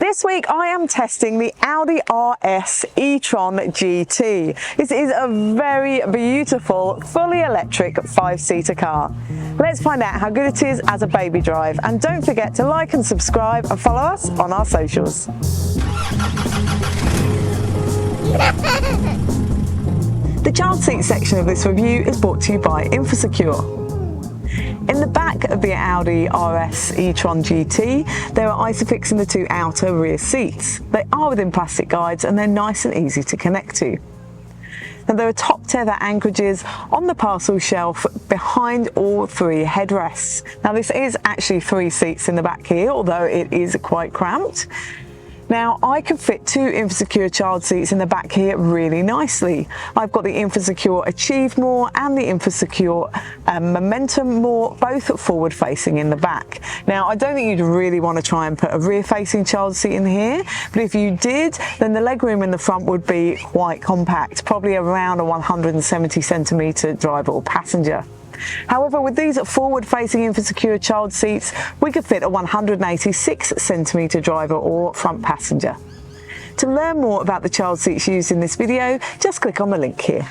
This week I am testing the Audi RS e-tron GT. This is a very beautiful, fully electric 5-seater car. Let's find out how good it is as a baby drive, and don't forget to like and subscribe and follow us on our socials. The child seat section of this review is brought to you by Infosecure. In the back of the Audi RS e-tron GT, there are Isofix in the two outer rear seats. They are within plastic guides and they're nice and easy to connect to. Now, there are top tether anchorages on the parcel shelf behind all three headrests. Now, this is actually 3 seats in the back here, although it is quite cramped. Now, I can fit 2 Infosecure child seats in the back here really nicely. I've got the Infosecure Achieve More and the Infosecure Momentum More, both forward facing in the back. Now, I don't think you'd really want to try and put a rear facing child seat in here, but if you did, then the legroom in the front would be quite compact, probably around a 170 centimetre driver or passenger. However, with these forward-facing Infosecure child seats, we could fit a 186 centimetre driver or front passenger. To learn more about the child seats used in this video, just click on the link here.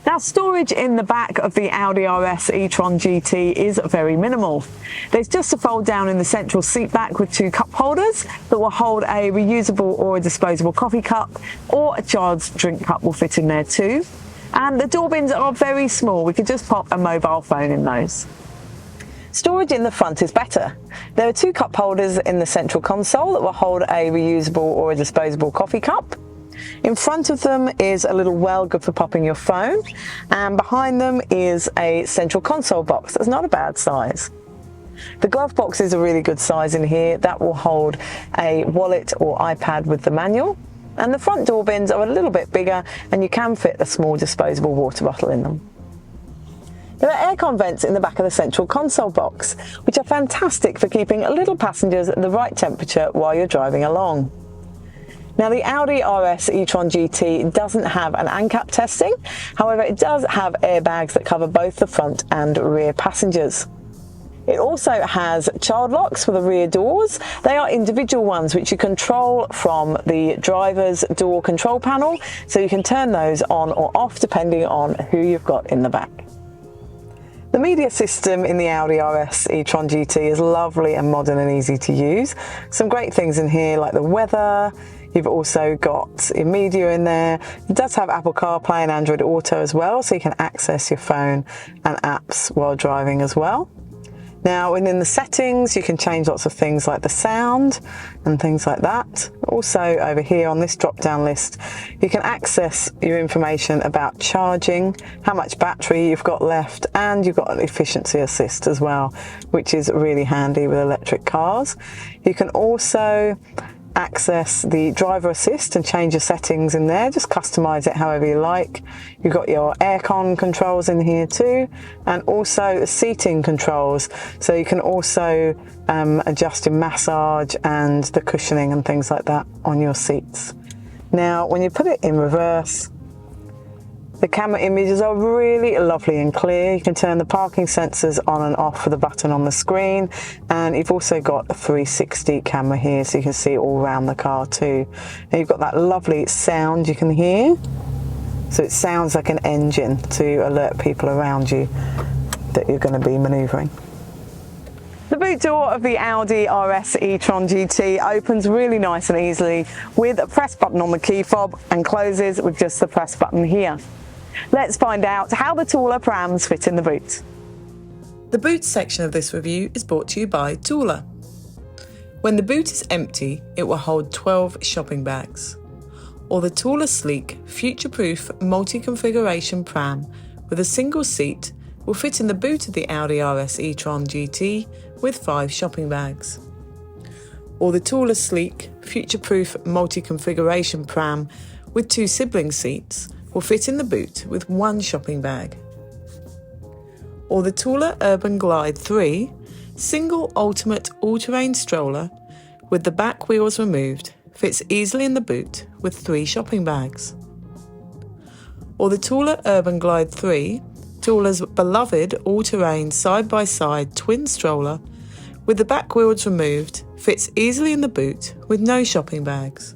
Now, storage in the back of the Audi RS e-tron GT is very minimal. There's just a fold down in the central seat back with 2 cup holders that will hold a reusable or a disposable coffee cup, or a child's drink cup will fit in there too. And the door bins are very small. We could just pop a mobile phone in those. Storage in the front is better. There are 2 cup holders in the central console that will hold a reusable or a disposable coffee cup. In front of them is a little well good for popping your phone, and behind them is a central console box that's not a bad size. The glove box is a really good size in here. That will hold a wallet or iPad with the manual. And the front door bins are a little bit bigger, and you can fit a small disposable water bottle in them. There are aircon vents in the back of the central console box, which are fantastic for keeping little passengers at the right temperature while you're driving along. Now, the Audi RS e-tron GT doesn't have an ANCAP testing, however it does have airbags that cover both the front and rear passengers. It also has child locks for the rear doors. They are individual ones which you control from the driver's door control panel, so you can turn those on or off depending on who you've got in the back. The media system in the Audi RS e-tron GT is lovely and modern and easy to use. Some great things in here like the weather. You've also got your media in there. It does have Apple CarPlay and Android Auto as well, so you can access your phone and apps while driving as well. Now, within the settings, you can change lots of things like the sound and things like that. Also, over here on this drop-down list, you can access your information about charging, how much battery you've got left, and you've got an efficiency assist as well, which is really handy with electric cars. You can also access the driver assist and change your settings in there, just customize it however you like. You've got your aircon controls in here too, and also the seating controls, so you can also adjust your massage and the cushioning and things like that on your seats. Now, when you put it in reverse, the camera images are really lovely and clear. You can turn the parking sensors on and off with a button on the screen, and you've also got a 360 camera here, so you can see all around the car too. And you've got that lovely sound you can hear, so it sounds like an engine to alert people around you that you're going to be manoeuvring. The boot door of the Audi RS e-tron GT opens really nice and easily with a press button on the key fob, and closes with just the press button here. Let's find out how the taller prams fit in the boot. The boot section of this review is brought to you by Tula. When the boot is empty, it will hold 12 shopping bags. Or the Tula Sleek, future-proof multi-configuration pram with a single seat will fit in the boot of the Audi RS e-tron GT with 5 shopping bags. Or the Tula Sleek, future-proof multi-configuration pram with 2 sibling seats will fit in the boot with 1 shopping bag. Or the Tula Urban Glide 3, single ultimate all-terrain stroller with the back wheels removed, fits easily in the boot with 3 shopping bags. Or the Tula Urban Glide 3, Tula's beloved all-terrain side-by-side twin stroller with the back wheels removed, fits easily in the boot with no shopping bags.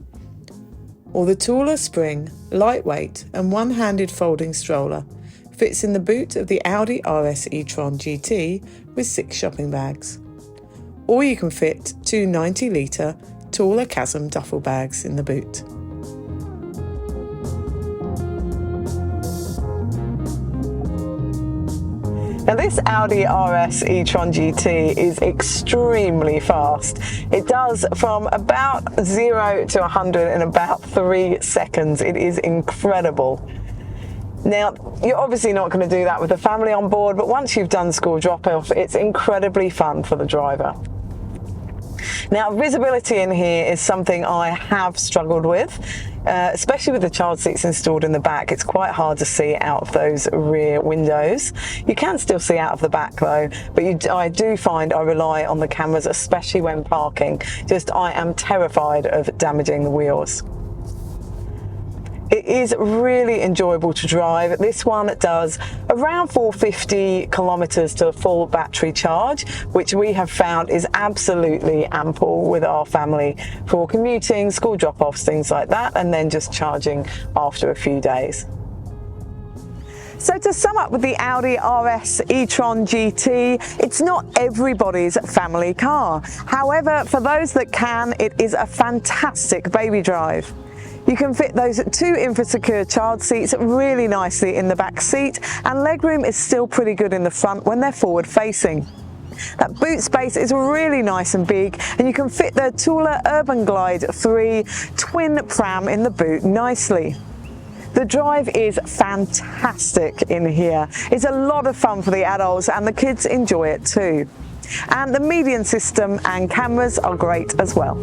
Or the Tula Spring, lightweight and one-handed folding stroller fits in the boot of the Audi RS e-tron GT with 6 shopping bags. Or you can fit 2 90-litre Tula Chasm duffel bags in the boot. Now this Audi RS e-tron GT is extremely fast. It does from about 0 to 100 in about 3 seconds. It is incredible. Now, you're obviously not going to do that with a family on board, but once you've done school drop-off, it's incredibly fun for the driver. Now, visibility in here is something I have struggled with, especially with the child seats installed in the back. It's quite hard to see out of those rear windows. You can still see out of the back though, but I do find I rely on the cameras, especially when parking. I am terrified of damaging the wheels. It is really enjoyable to drive. This one does around 450 kilometers to a full battery charge, which we have found is absolutely ample with our family for commuting, school drop-offs, things like that, and then just charging after a few days. So to sum up with the Audi RS e-tron GT, it's not everybody's family car. However, for those that can, it is a fantastic baby drive. You can fit those 2 InfoSecure child seats really nicely in the back seat, and legroom is still pretty good in the front when they're forward facing. That boot space is really nice and big, and you can fit the Tula Urban Glide 3 twin pram in the boot nicely. The drive is fantastic in here. It's a lot of fun for the adults, and the kids enjoy it too. And the median system and cameras are great as well.